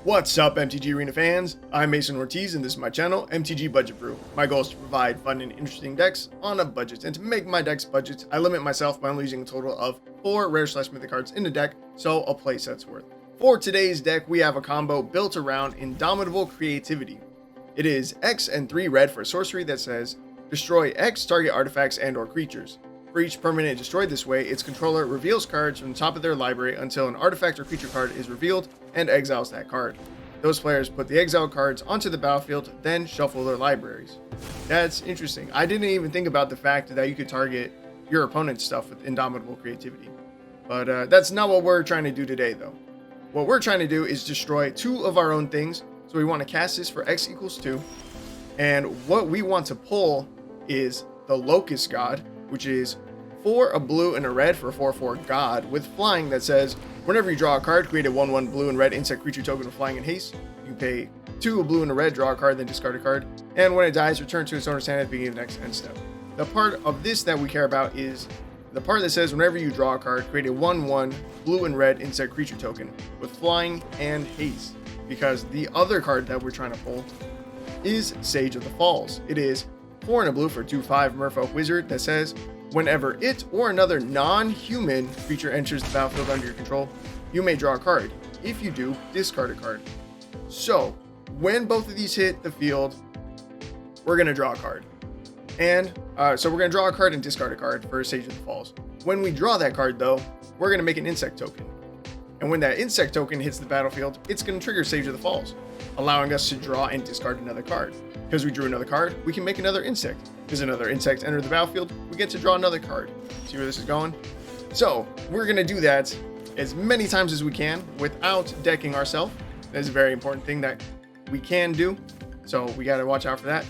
What's up, MTG Arena fans? I'm Mason Ortiz, and this is my channel, MTG Budget Brew. My goal is to provide fun and interesting decks on a budget, and to make my decks budgets, I limit myself by only using a total of 4 rare/mythic cards in the deck, so a playset's worth. For today's deck, we have a combo built around Indomitable Creativity. It is X and 3 red for a sorcery that says, destroy X target artifacts and or creatures. For each permanent destroyed this way, its controller reveals cards from the top of their library until an artifact or creature card is revealed and exiles that card. Those players put the exiled cards onto the battlefield, then shuffle their libraries. That's interesting. I didn't even think about the fact that you could target your opponent's stuff with Indomitable Creativity. But that's not what we're trying to do today, though. What we're trying to do is destroy 2 of our own things, so we want to cast this for X equals 2. And what we want to pull is the Locust God, which is 4 a blue and a red for a 4/4 god with flying that says, whenever you draw a card, create a 1/1 blue and red insect creature token with flying and haste. You can pay 2 a blue and a red, draw a card, then discard a card. And when it dies, return to its owner's hand at the beginning of the next end step. The part of this that we care about is the part that says, whenever you draw a card, create a 1/1 blue and red insect creature token with flying and haste. Because the other card that we're trying to pull is Sage of the Falls. It is 4 and a blue for 2/5 Merfolk Wizard that says, whenever it or another non-human creature enters the battlefield under your control, you may draw a card. If you do, discard a card. So, when both of these hit the field, we're going to draw a card. And so we're going to draw a card and discard a card for Sage of the Falls. When we draw that card, though, we're going to make an insect token. And when that insect token hits the battlefield, it's going to trigger Sage of the Falls, allowing us to draw and discard another card. Because we drew another card, we can make another insect. Because another insect entered the battlefield, we get to draw another card. See where this is going? So, we're going to do that as many times as we can without decking ourselves. That is a very important thing that we can do. So, we got to watch out for that.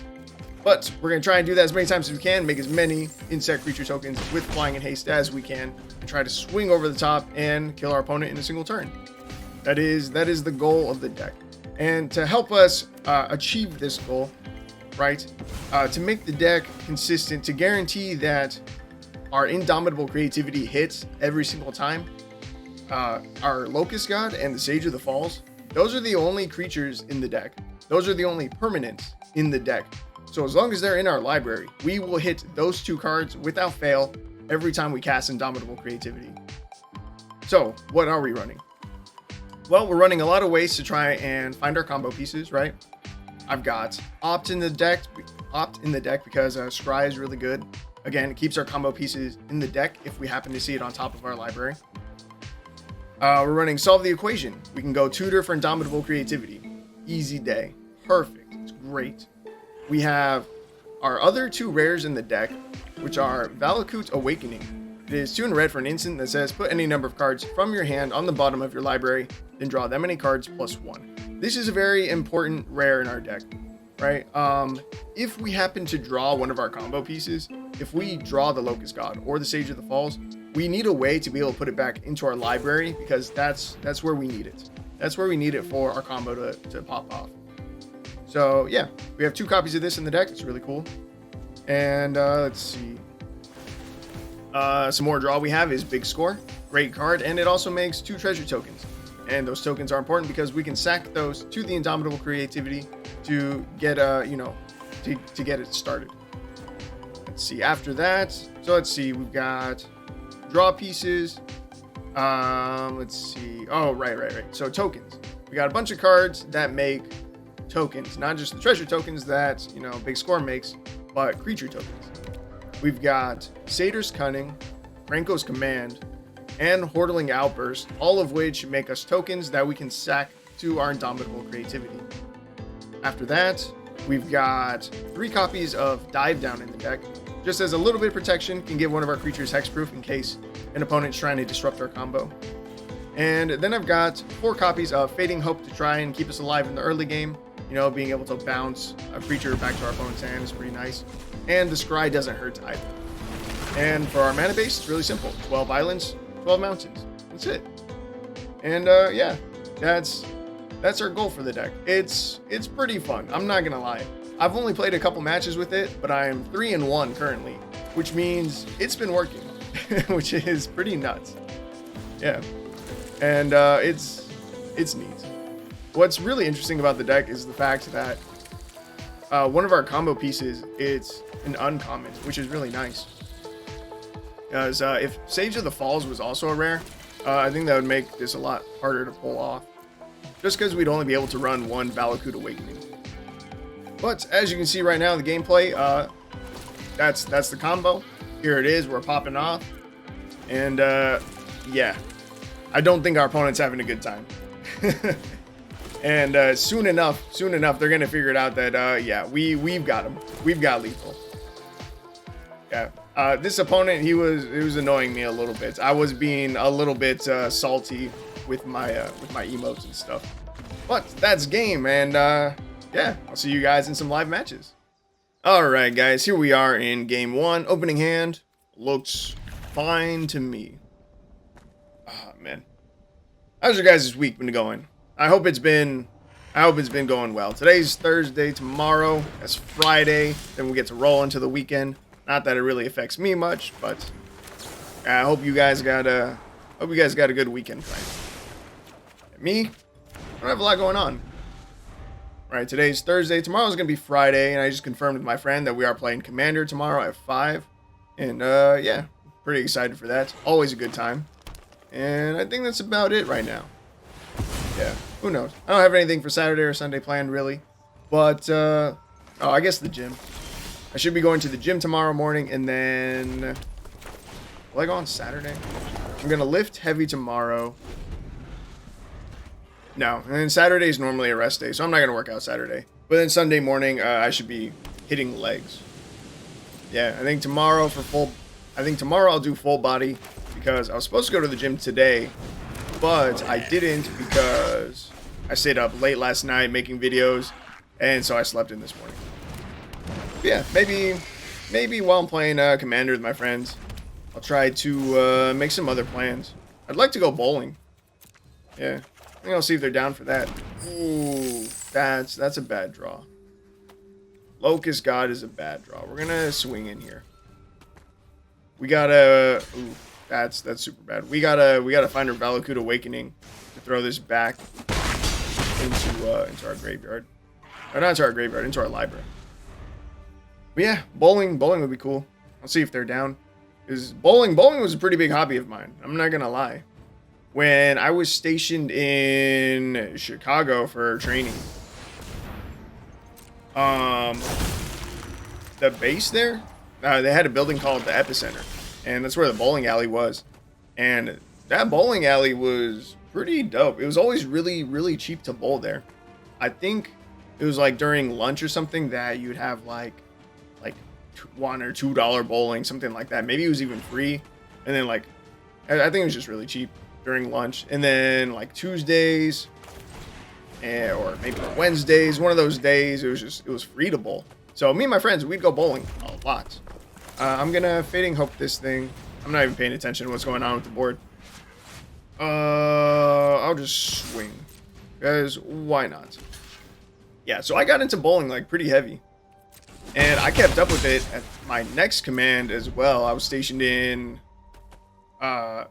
But we're going to try and do that as many times as we can, make as many insect creature tokens with flying and haste as we can, and try to swing over the top and kill our opponent in a single turn. That is the goal of the deck. And to help us achieve this goal, right, to make the deck consistent, to guarantee that our Indomitable Creativity hits every single time, our Locust God and the Sage of the Falls, those are the only creatures in the deck. Those are the only permanents in the deck. So as long as they're in our library, we will hit those 2 cards without fail every time we cast Indomitable Creativity. So what are we running? Well, we're running a lot of ways to try and find our combo pieces, right? I've got Opt in the deck because Scry is really good. Again, it keeps our combo pieces in the deck if we happen to see it on top of our library. We're running Solve the Equation. We can go Tutor for Indomitable Creativity. Easy day. Perfect. It's great. We have our other 2 rares in the deck, which are Valakut Awakening. It is 2 in red for an instant that says, put any number of cards from your hand on the bottom of your library, then draw that many cards plus 1. This is a very important rare in our deck, right? If we happen to draw one of our combo pieces, if we draw the Locust God or the Sage of the Falls, we need a way to be able to put it back into our library, because that's where we need it. That's where we need it for our combo to pop off. So yeah, we have 2 copies of this in the deck. It's really cool. And let's see. Some more draw we have is Big Score. Great card, and it also makes 2 treasure tokens. And those tokens are important because we can sack those to the Indomitable Creativity to get to get it started. Let's see, after that, so let's see, we've got draw pieces. Let's see. Oh, right. So tokens. We got a bunch of cards that make tokens, not just the treasure tokens that, Big Score makes, but creature tokens. We've got Satyr's Cunning, Krenko's Command, and Hordeling Outburst, all of which make us tokens that we can sack to our Indomitable Creativity. After that, we've got 3 copies of Dive Down in the deck. Just as a little bit of protection, can give one of our creatures hexproof in case an opponent's trying to disrupt our combo. And then I've got 4 copies of Fading Hope to try and keep us alive in the early game. Being able to bounce a creature back to our opponent's hand is pretty nice. And the Scry doesn't hurt either. And for our mana base, it's really simple. 12 islands, 12 mountains. That's it. And yeah, that's our goal for the deck. It's pretty fun. I'm not gonna lie. I've only played a couple matches with it, but I'm 3-1 currently, which means it's been working, which is pretty nuts. Yeah, and it's neat. what's really interesting about the deck is the fact that one of our combo pieces, it's an uncommon, which is really nice. Because if Sage of the Falls was also a rare, I think that would make this a lot harder to pull off. Just because we'd only be able to run one Valakut Awakening. But as you can see right now in the gameplay, that's the combo. Here it is, we're popping off. And yeah, I don't think our opponent's having a good time. And soon enough, they're gonna figure it out that yeah, we've got him. We've got lethal. Yeah. This opponent, it was annoying me a little bit. I was being a little bit salty with my emotes and stuff. But that's game, and yeah, I'll see you guys in some live matches. All right, guys, here we are in game 1. Opening hand looks fine to me. Oh man, how's your guys' week been going? I hope it's been going well. Today's Thursday. Tomorrow, that's Friday. Then we get to roll into the weekend. Not that it really affects me much, but I hope you guys got a good weekend planned. Me, I don't have a lot going on. All right, today's Thursday. Tomorrow's gonna be Friday, and I just confirmed with my friend that we are playing Commander tomorrow at 5. And yeah, pretty excited for that. Always a good time. And I think that's about it right now. Yeah, who knows? I don't have anything for Saturday or Sunday planned really, but oh, I guess the gym. I should be going to the gym tomorrow morning, and then will I go on Saturday? I'm gonna lift heavy tomorrow. No, and then Saturday is normally a rest day, so I'm not gonna work out Saturday. But then Sunday morning, I should be hitting legs. Yeah, I think tomorrow I'll do full body because I was supposed to go to the gym today, but I didn't because I stayed up late last night making videos, and so I slept in this morning. Yeah, maybe while I'm playing Commander with my friends, I'll try to make some other plans. I'd like to go bowling. Yeah, I think I'll see if they're down for that. Ooh, that's a bad draw. Locust God is a bad draw. We're gonna swing in here. We gotta. Ooh, that's super bad. We gotta find our Valakut Awakening to throw this back into our graveyard. Or not into our graveyard, into our library. But yeah, bowling would be cool. I'll see if they're down. Because bowling was a pretty big hobby of mine. I'm not gonna lie. When I was stationed in Chicago for training, the base there, they had a building called the Epicenter, and that's where the bowling alley was. And that bowling alley was pretty dope. It was always really cheap to bowl there. I think it was like during lunch or something that you'd have like $1 or $2 bowling, something like that. Maybe it was even free. And then like, I think it was just really cheap during lunch. And then like Tuesdays, or maybe Wednesdays, one of those days, it was free to bowl. So me and my friends, we'd go bowling a lot. I'm gonna Fading Hope this thing. I'm not even paying attention to what's going on with the board. I'll just swing, because why not? Yeah, so I got into bowling like pretty heavy. And I kept up with it at my next command as well. I was stationed in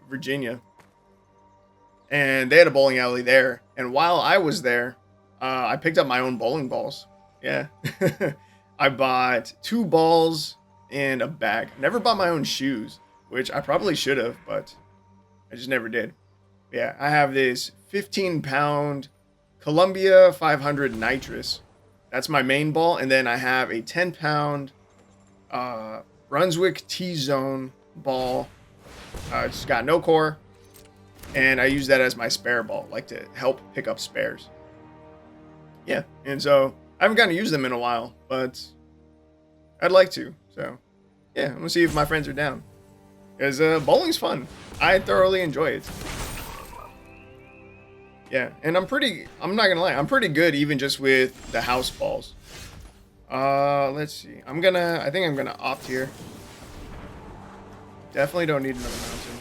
Virginia. And they had a bowling alley there. And while I was there, I picked up my own bowling balls. Yeah. I bought 2 balls and a bag. Never bought my own shoes, which I probably should have, but I just never did. Yeah, I have this 15-pound Columbia 500 nitrous. That's my main ball, and then I have a 10-pound Brunswick T-Zone ball. It's got no core, and I use that as my spare ball, like to help pick up spares. Yeah, and so I haven't gotten to use them in a while, but I'd like to. So yeah, I'm gonna see if my friends are down, because bowling's fun. I thoroughly enjoy it. Yeah, and I'm not gonna lie, I'm pretty good even just with the house balls. Let's see. I think I'm gonna opt here. Definitely don't need another mountain.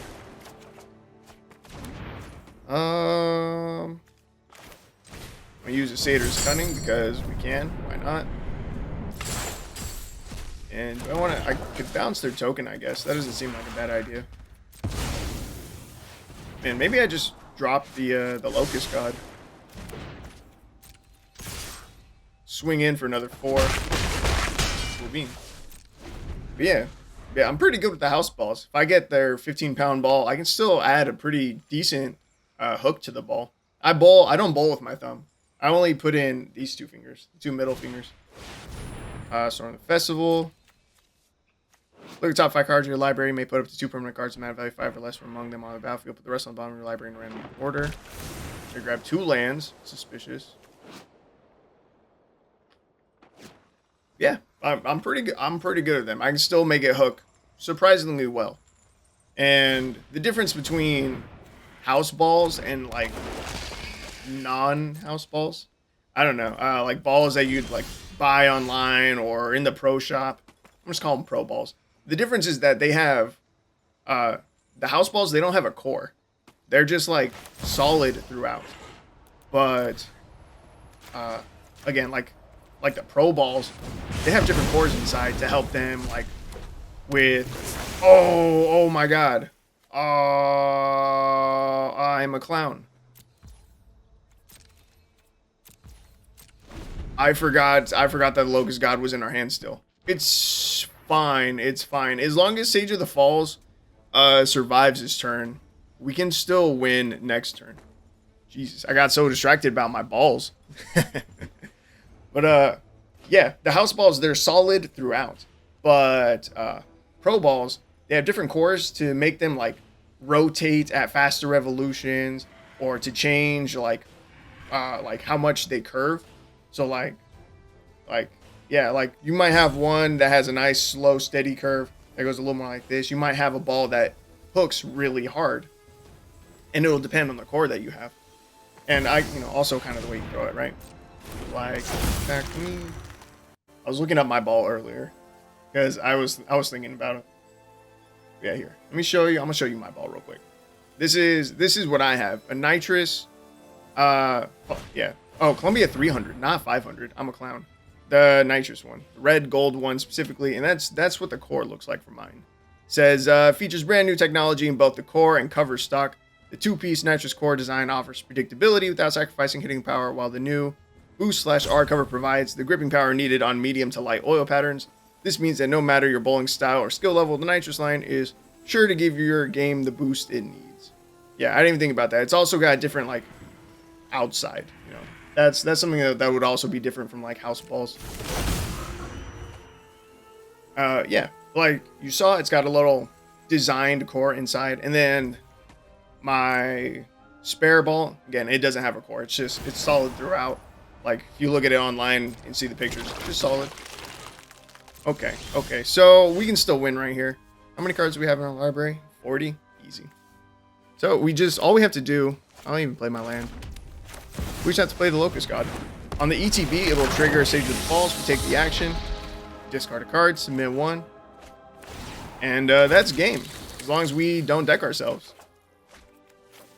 I'm gonna use a Satyr's Cunning because we can. Why not? And I could bounce their token, I guess. That doesn't seem like a bad idea. Man, maybe I just drop the Locust God. swing in for another 4. Cool bean. But yeah, I'm pretty good with the house balls. If I get their 15-pound ball, I can still add a pretty decent hook to the ball. I don't bowl with my thumb. I only put in these 2 fingers, 2 middle fingers. So on the festival, look at the top 5 cards in your library. You may put up to 2 permanent cards of mana value 5 or less from among them on the battlefield. Put the rest on the bottom of your library in random order. So grab 2 lands. Suspicious. Yeah, I'm pretty good. I'm pretty good at them. I can still make it hook surprisingly well. And the difference between house balls and like non-house balls, I don't know, like balls that you'd like buy online or in the pro shop. I'm just calling them pro balls. The difference is that they have the house balls. They don't have a core. They're just like solid throughout. But again, like the pro balls, they have different cores inside to help them like with oh my god. I'm a clown. I forgot that Locust God was in our hand still. It's fine. It's fine. As long as Sage of the Falls survives his turn, we can still win next turn. Jesus, I got so distracted about my balls. But yeah, the house balls, they're solid throughout. But pro balls, they have different cores to make them like rotate at faster revolutions or to change like how much they curve. So like yeah, like you might have one that has a nice slow steady curve that goes a little more like this. You might have a ball that hooks really hard, and it'll depend on the core that you have. And also kind of the way you throw it, right? Like back me. I was looking up my ball earlier because I was thinking about it. Yeah, here. Let me show you. I'm gonna show you my ball real quick. This is what I have. A nitrous. Yeah. Oh, Columbia 300, not 500. I'm a clown. The nitrous one, the red gold one specifically, and that's what the core looks like for mine. It says features brand new technology in both the core and cover stock. The 2-piece nitrous core design offers predictability without sacrificing hitting power, while the new boost/R cover provides the gripping power needed on medium to light oil patterns. This means that no matter your bowling style or skill level, the nitrous line is sure to give your game the boost it needs. Yeah, I didn't even think about that. It's also got a different like outside, you know. That's something that would also be different from like house balls. Yeah, like you saw, it's got a little designed core inside, and then my spare ball, again, it doesn't have a core. It's solid throughout. Like if you look at it online and see the pictures, it's just solid. Okay, so we can still win right here. How many cards do we have in our library? 40, easy. So all we have to do, I don't even play my land. We just have to play the Locust God. On the ETB, it'll trigger Sage of the Falls. We take the action, discard a card, submit 1, and that's game. As long as we don't deck ourselves.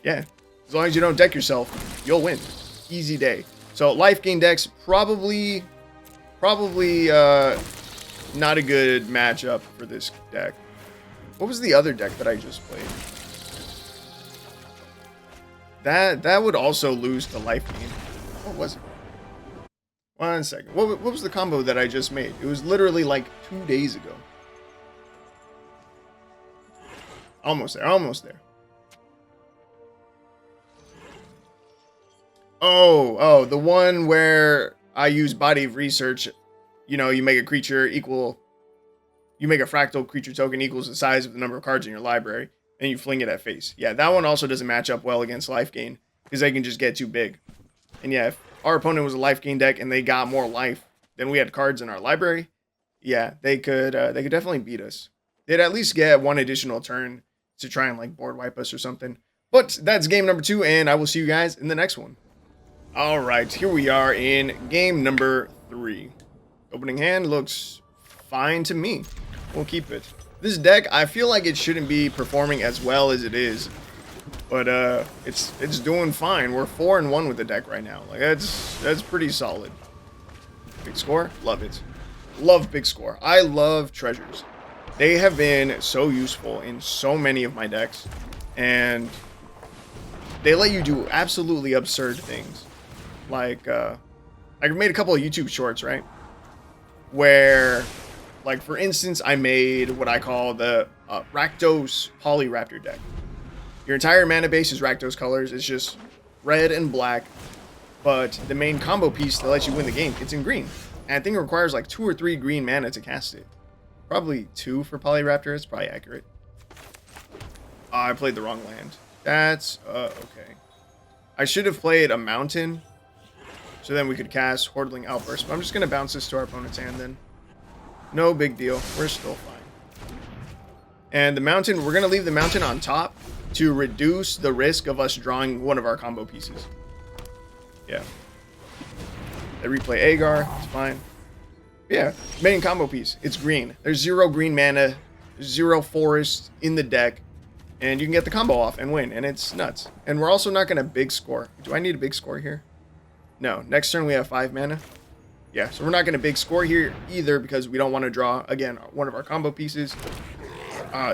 Yeah, as long as you don't deck yourself, you'll win. Easy day. So life gain decks, probably not a good matchup for this deck. What was the other deck that I just played? That would also lose the life gain. What was it? 1 second. What was the combo that I just made? It was literally like 2 days ago. Almost there. Oh, the one where I use Body of Research. You know, you make a creature equal. You make a fractal creature token equals the size of the number of cards in your library, and you fling it at face. Yeah, that one also doesn't match up well against life gain, because they can just get too big. And yeah, if our opponent was a life gain deck and they got more life than we had cards in our library, yeah, they could definitely beat us. They'd at least get 1 additional turn to try and like board wipe us or something. But that's game number 2, and I will see you guys in the next one. All right, here we are in game number 3. Opening hand looks fine to me. We'll keep it. This deck, I feel like it shouldn't be performing as well as it is, but it's doing fine. We're 4-1 with the deck right now. Like that's pretty solid. Big score, love it. Love big score. I love treasures. They have been so useful in so many of my decks, and they let you do absolutely absurd things, like I've made a couple of YouTube shorts, right? Where, like, for instance, I made what I call the Rakdos Polyraptor deck. Your entire mana base is Rakdos colors. It's just red and black. But the main combo piece that lets you win the game, it's in green. And I think it requires like 2 or 3 green mana to cast it. Probably 2 for Polyraptor. It's probably accurate. I played the wrong land. That's, okay. I should have played a mountain. So then we could cast Hordeling Outburst. But I'm just going to bounce this to our opponent's hand then. No big deal. We're still fine. And the mountain, we're going to leave the mountain on top to reduce the risk of us drawing one of our combo pieces. Yeah. They replay Agar. It's fine. Yeah. Main combo piece. It's green. There's 0 green mana. 0 forest in the deck. And you can get the combo off and win. And it's nuts. And we're also not going to big score. Do I need a big score here? No. Next turn we have 5 mana. Yeah. So we're not going to big score here either because we don't want to draw, again, one of our combo pieces.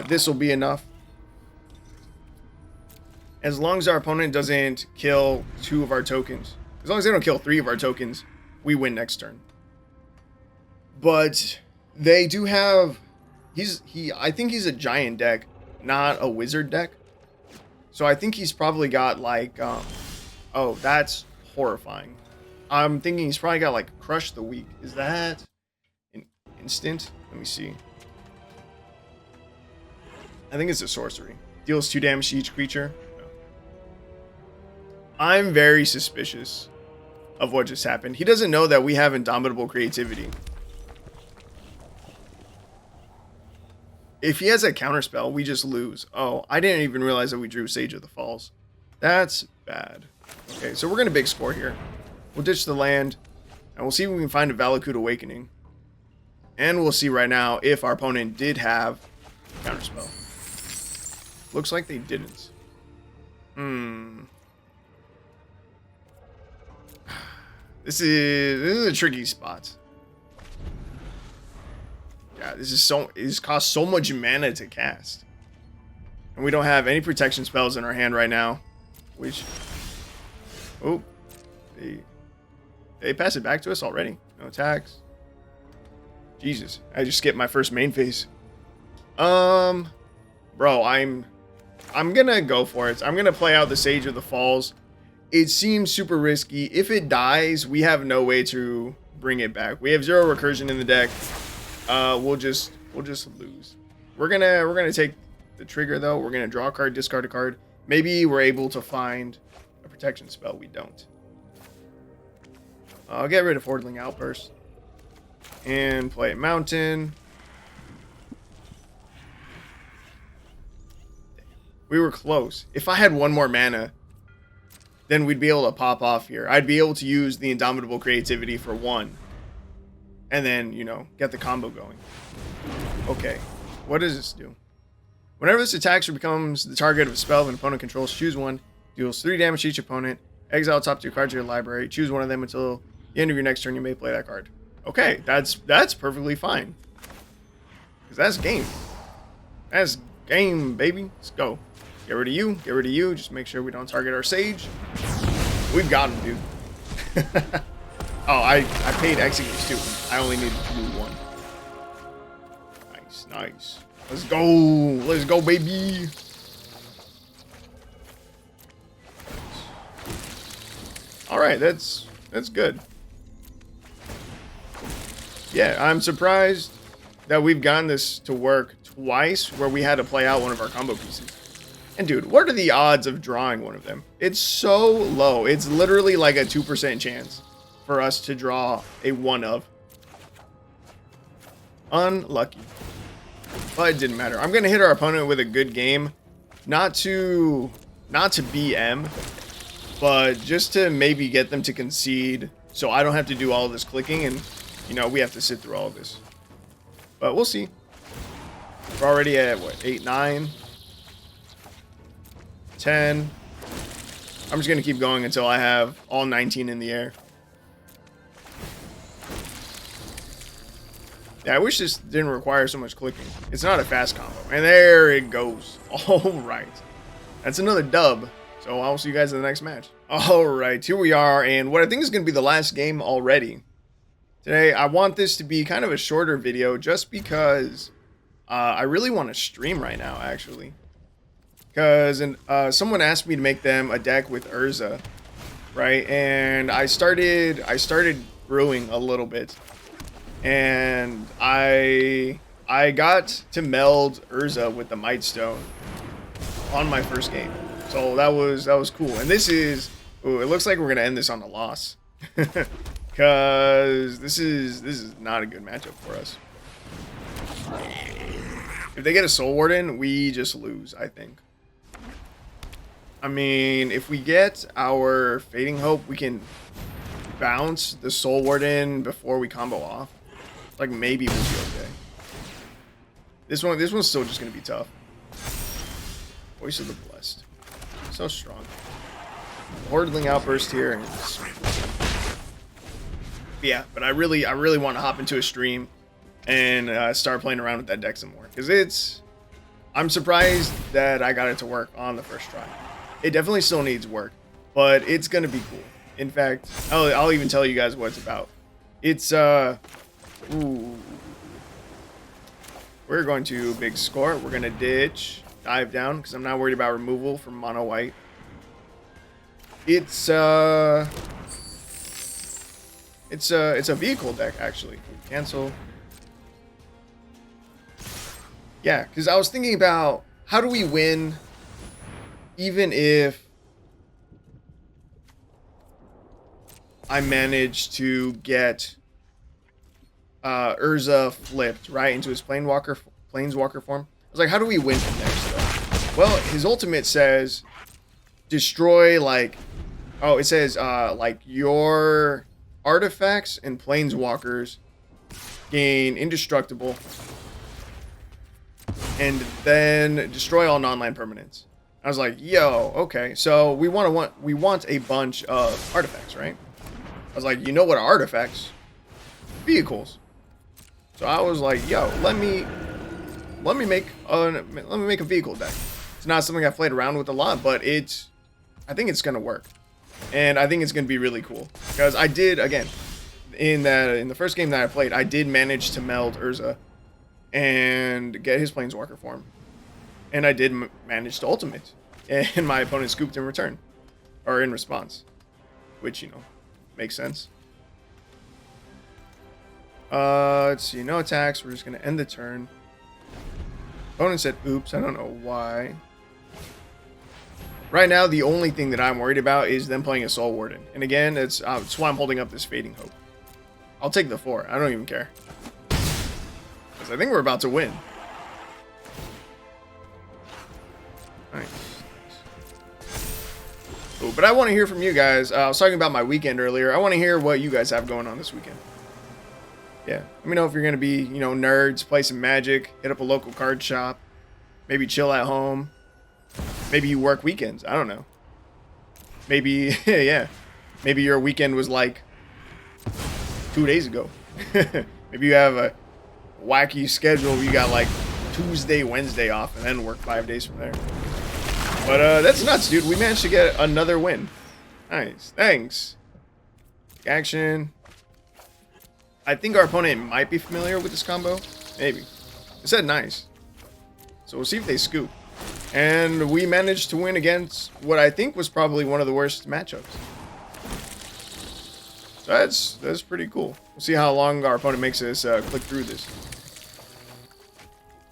This will be enough. As long as our opponent doesn't kill 2 of our tokens. As long as they don't kill 3 of our tokens, we win next turn. But they do have... I think he's a giant deck, not a wizard deck. So I think he's probably got like... oh, that's horrifying. I'm thinking he's probably got like Crush the Weak. Is that an instant? Let me see. I think it's a sorcery. Deals 2 damage to each creature. No. I'm very suspicious of what just happened. He doesn't know that we have Indomitable Creativity. If he has a counterspell, we just lose. Oh, I didn't even realize that we drew Sage of the Falls. That's bad. Okay, so we're going to big score here. We'll ditch the land, and we'll see if we can find a Valakut Awakening. And we'll see right now if our opponent did have counterspell. Looks like they didn't. This is a tricky spot. Yeah, this costs so much mana to cast. And we don't have any protection spells in our hand right now. Which... oh. They pass it back to us already. No attacks. Jesus. I just skipped my first main phase. Bro, I'm gonna go for it. I'm gonna play out the Sage of the Falls. It seems super risky. If it dies, we have no way to bring it back. We have 0 recursion in the deck. We'll just lose. We're gonna take the trigger though. We're gonna draw a card, discard a card. Maybe we're able to find a protection spell. We don't. I'll get rid of Hordeling Outburst and play Mountain. We were close. If I had 1 more mana, then we'd be able to pop off here. I'd be able to use the Indomitable Creativity for 1. And then, you know, get the combo going. Okay. What does this do? Whenever this attacks or becomes the target of a spell an opponent controls, choose 1. Deals 3 damage to each opponent. Exile top 2 cards of your library. Choose 1 of them until the end of your next turn. You may play that card. Okay. That's perfectly fine. Because that's game. That's game, baby. Let's go. Get rid of you. Get rid of you. Just make sure we don't target our Sage. We've got him, dude. Oh, I paid executes too. I only needed to do 1. Nice, nice. Let's go. Let's go, baby. All right, that's good. Yeah, I'm surprised that we've gotten this to work twice where we had to play out one of our combo pieces. And dude, what are the odds of drawing one of them? It's so low. It's literally like a 2% chance for us to draw a 1 of. Unlucky. But it didn't matter. I'm going to hit our opponent with a good game. Not to BM, but just to maybe get them to concede so I don't have to do all of this clicking and, you know, we have to sit through all of this. But we'll see. We're already at, what, 8, 9, 10. I'm just going to keep going until I have all 19 in the air. Yeah, I wish this didn't require so much clicking. It's not a fast combo. And there it goes. All right. That's another dub. So So I'll see you guys in the next match. Alright, here we are, and what I think is going to be the last game already. Today, I want this to be kind of a shorter video just because I really want to stream right now, actually. Because someone asked me to make them a deck with Urza, right? And I started brewing a little bit. And I got to meld Urza with the Might Stone on my first game. So that was cool. And this is, ooh, it looks like we're gonna end this on a loss. Cause this is not a good matchup for us. If they get a Soul Warden, we just lose, I think. I mean, if we get our Fading Hope, we can bounce the Soul Warden before we combo off. Like, maybe we'll be okay. This one's still just gonna be tough. Voice of the Blessed. So strong. Hordeling Outburst here. And yeah, but I really want to hop into a stream and start playing around with that deck some more. Because I'm surprised that I got it to work on the first try. It definitely still needs work, but it's going to be cool. In fact, I'll even tell you guys what it's about. It's, ooh. We're going to big score. We're going to ditch. Dive down because I'm not worried about removal from mono white. It's a vehicle deck actually. Cancel. Yeah, because I was thinking about how do we win even if I manage to get Urza flipped right into his planeswalker form. I was like, how do we win from there? Well, his ultimate says destroy, like, oh, it says like your artifacts and planeswalkers gain indestructible and then destroy all non-land permanents. I was like, yo, okay, so we want a bunch of artifacts, right? I was like, you know what are artifacts? Vehicles. So I was like, yo, let me make a vehicle deck. It's not something I've played around with a lot, but I think it's gonna work, and I think it's gonna be really cool because I did, again, in the first game that I played, I did manage to meld Urza and get his planeswalker form, and I did manage to ultimate, and my opponent scooped in return or in response, which, you know, makes sense. Let's see, no attacks. We're just gonna end the turn. Opponent said oops, I don't know why. Right now, the only thing that I'm worried about is them playing a Soul Warden. And again, it's why I'm holding up this Fading Hope. I'll take the 4. I don't even care. Because I think we're about to win. Nice. Ooh, but I want to hear from you guys. I was talking about my weekend earlier. I want to hear what you guys have going on this weekend. Yeah, let me know if you're going to be, you know, nerds, play some Magic, hit up a local card shop, maybe chill at home. Maybe you work weekends. I don't know. Maybe, yeah. Maybe your weekend was like 2 days ago. Maybe you have a wacky schedule where you got like Tuesday, Wednesday off and then work 5 days from there. But that's nuts, dude. We managed to get another win. Nice. Thanks. Action. I think our opponent might be familiar with this combo. Maybe. It said nice. So we'll see if they scoop. And we managed to win against what I think was probably one of the worst matchups. So that's pretty cool. We'll see how long our opponent makes us click through this.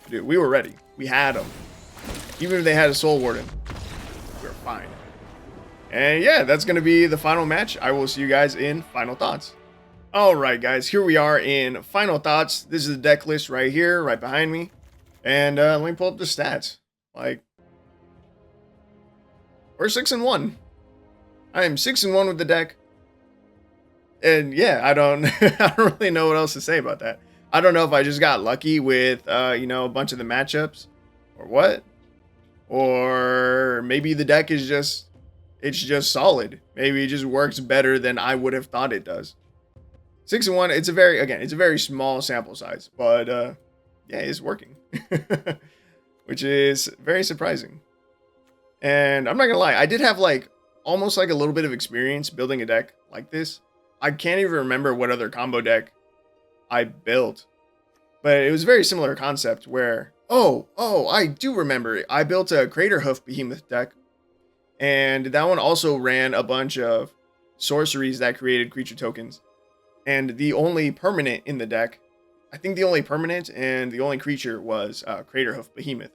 Dude, we were ready. We had them. Even if they had a Soul Warden, we were fine. And yeah, that's going to be the final match. I will see you guys in Final Thoughts. Alright guys, here we are in Final Thoughts. This is the deck list right here, right behind me. And let me pull up the stats. Like, we're 6-1. I am 6-1 with the deck. And yeah, I don't really know what else to say about that. I don't know if I just got lucky with, you know, a bunch of the matchups or what. Or maybe the deck is just, it's just solid. Maybe it just works better than I would have thought it does. 6-1, it's a very small sample size, but yeah, it's working. Which is very surprising. And I'm not gonna lie, I did have like almost like a little bit of experience building a deck like this. I can't even remember what other combo deck I built, but it was a very similar concept where, oh, I do remember it. I built a Crater Hoof Behemoth deck, and that one also ran a bunch of sorceries that created creature tokens. And the only permanent in the deck, I think the only permanent and the only creature was Crater Hoof Behemoth.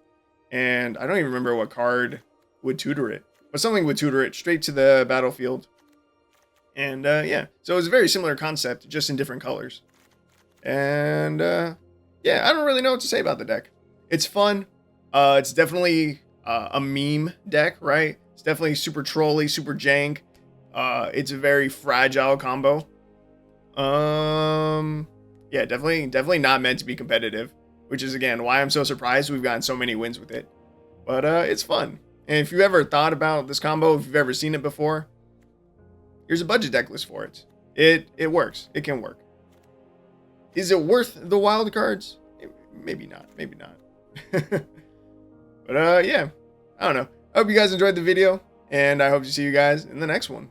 And I don't even remember what card would tutor it, but something would tutor it straight to the battlefield. And yeah, so it was a very similar concept, just in different colors. And yeah, I don't really know what to say about the deck. It's fun. It's definitely a meme deck, right? It's definitely super trolly, super jank. It's a very fragile combo. Yeah, definitely not meant to be competitive, which is again why I'm so surprised we've gotten so many wins with it. But it's fun. And if you've ever thought about this combo, if you've ever seen it before, here's a budget deck list for it. It works. It can work. Is it worth the wild cards? Maybe not. Maybe not. But yeah, I don't know. I hope you guys enjoyed the video, and I hope to see you guys in the next one.